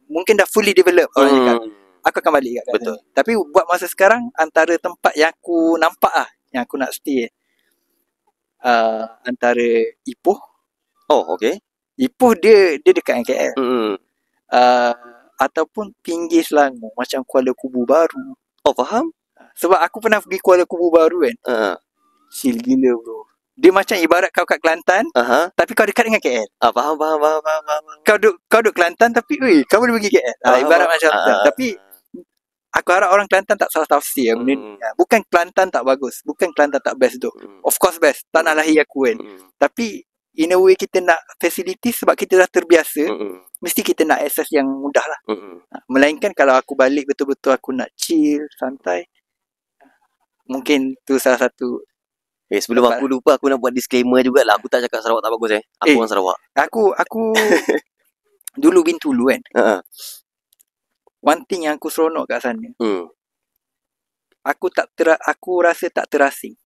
mungkin dah fully develop orang cakap, aku akan balik kat sana. Betul. Tapi buat masa sekarang, antara tempat yang aku nampak yang aku nak stay, antara Ipoh. Oh, okay. Ipoh dia dekat dengan KL. Ataupun pinggir Selangor, macam Kuala Kubu Baru. Oh, faham. Sebab aku pernah pergi Kuala Kubu Baru kan. Chill gila bro. Dia macam ibarat kau kat Kelantan, tapi kau dekat dengan KL. Faham. Kau duduk Kelantan tapi kau boleh pergi KL. Ibarat macam tu. Tapi aku harap orang Kelantan tak salah tafsir benda ni. Bukan Kelantan tak bagus, bukan Kelantan tak best tu. Of course best, tanah lahir aku kan. Tapi in a way kita nak facilities sebab kita dah terbiasa, mesti kita nak access yang mudah lah. Melainkan kalau aku balik betul-betul aku nak chill, santai, mungkin tu salah satu. Sebelum aku lupa, aku nak buat disclaimer jugalah. Aku tak cakap Sarawak tak bagus Aku orang Sarawak. Aku dulu Bintulu kan. One thing yang aku seronok kat sana, aku rasa tak terasing.